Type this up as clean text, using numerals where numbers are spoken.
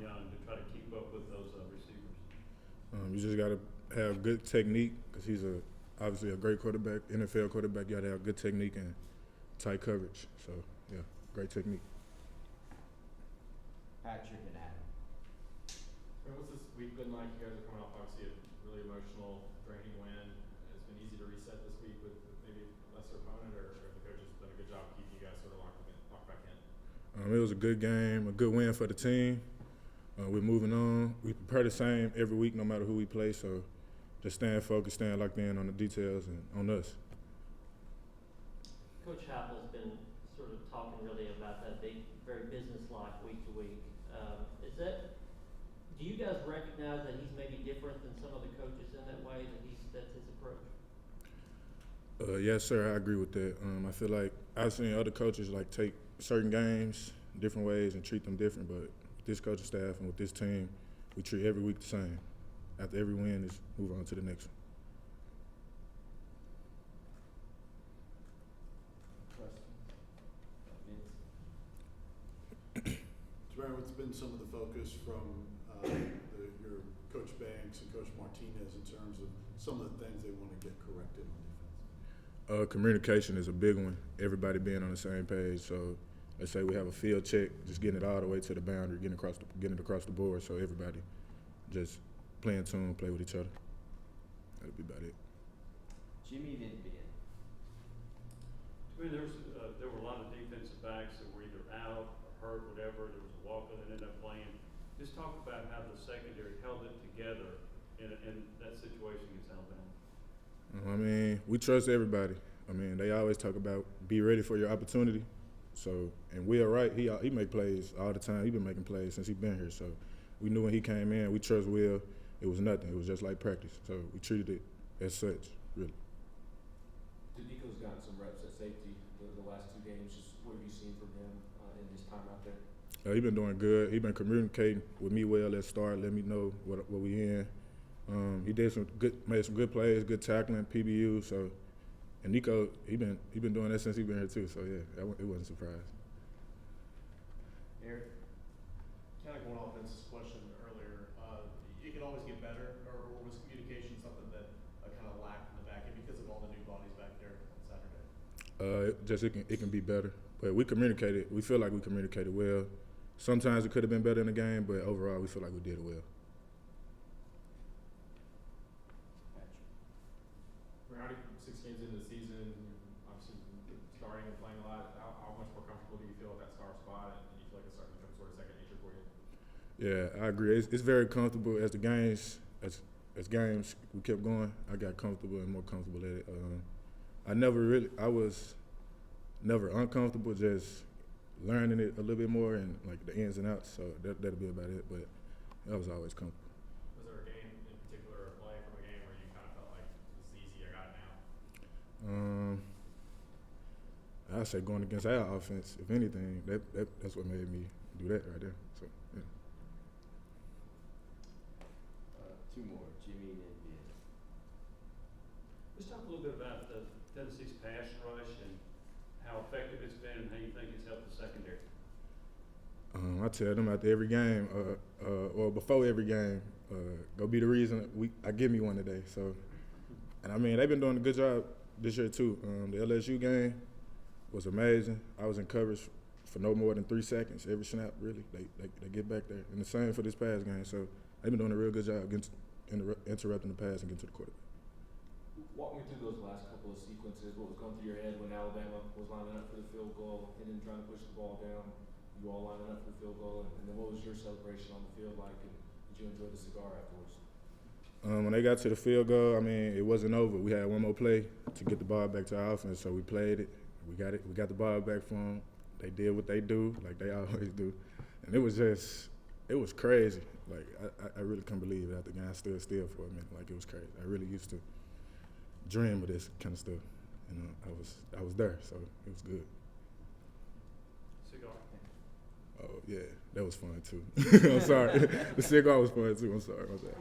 Young to try to keep up with those receivers? You just got to have good technique because he's obviously a great quarterback, NFL quarterback. You got to have good technique and tight coverage. So, yeah, great technique. Patrick and Adam. What's this week been like? You guys are coming off obviously a really emotional, draining win. It's been easy to reset this week with maybe a lesser opponent, or the coach has done a good job keeping you guys sort of locked back in? It was a good game, a good win for the team. We're moving on. We prepare the same every week, no matter who we play. So just staying focused, staying locked in on the details and on us. Coach Heupel's been sort of talking really about that big, very business-like week to week. Do you guys recognize that he's maybe different than some of the coaches in that way, that's his approach? Yes, sir, I agree with that. I feel like I've seen other coaches like take certain games different ways and treat them different, but with this coaching staff and with this team, we treat every week the same. After every win, is move on to the next one. Tamarion, what's been some of the focus from your Coach Banks and Coach Martinez in terms of some of the things they want to get corrected on defense? Communication is a big one. Everybody being on the same page. So let's say we have a field check, just getting it all the way to the boundary, getting it across the board, so everybody just playing tune, play with each other. That'll be about it. Jimmy Van Bien. I mean, there were a lot of defensive backs that were either out or hurt, whatever. There was a walker that ended up playing. Just talk about how the secondary held it together in that situation against Alabama. I mean, we trust everybody. I mean, they always talk about be ready for your opportunity. So, and Will Wright, he make plays all the time. He been making plays since he been here. So, we knew when he came in, we trust Will. It was nothing. It was just like practice. So, we treated it as such, really. Nico's gotten some reps at safety the last two games. Just what have you seen from him in his time out there? He been doing good. He been communicating with me well at start, let me know what we in. He made some good plays, good tackling, PBU. So, and Nico, he been doing that since he been here too. So yeah, it wasn't a surprise. Eric, kind of going off Vince's question earlier, it could always get better, or was communication something that kind of lacked in the back end because of all the new bodies back there on Saturday? It can be better, but we communicated. We feel like we communicated well. Sometimes it could have been better in the game, but overall we feel like we did it well. Patrick. 6 games into the season, obviously starting and playing a lot. How much more comfortable do you feel at that star spot, and you feel like it's starting to become sort of second nature for you? Yeah, I agree. It's very comfortable as the games we kept going. I got comfortable and more comfortable at it. I was never uncomfortable, just learning it a little bit more and like the ins and outs. So that'll be about it. But I was always comfortable. Was there a game in particular, or play from a game where you kind of felt like this is easy, I got it now? I'd say going against our offense, if anything, that's what made me do that right there. So yeah. Two more, Jimmy and Ben. Let's talk a little bit about the Tennessee's pass rush and how effective it's been and how you think it's helped the secondary. I tell them after every game, or before every game, go be the reason I give me one today. So, and I mean they've been doing a good job this year too. The LSU game was amazing. I was in coverage for no more than 3 seconds every snap. Really, they get back there, and the same for this pass game. So they've been doing a real good job interrupting the pass and getting to the quarterback. Walk me through those last couple of sequences. What was going through your head when Alabama was lining up for the field goal and then trying to push the ball down? You all lining up for the field goal, and then what was your celebration on the field like? And did you enjoy the cigar afterwards? When they got to the field goal, I mean, it wasn't over. We had one more play to get the ball back to our offense, so we played it. We got it. We got the ball back for them. They did what they do, like they always do, and it was crazy. Like I really couldn't believe it after the game. I stood still for a minute. Like it was crazy. I really used to dream of this kind of stuff. I was there, so it was good. Cigar. Oh yeah, that was fun too. I'm sorry. The cigar was fun too. I'm sorry about that.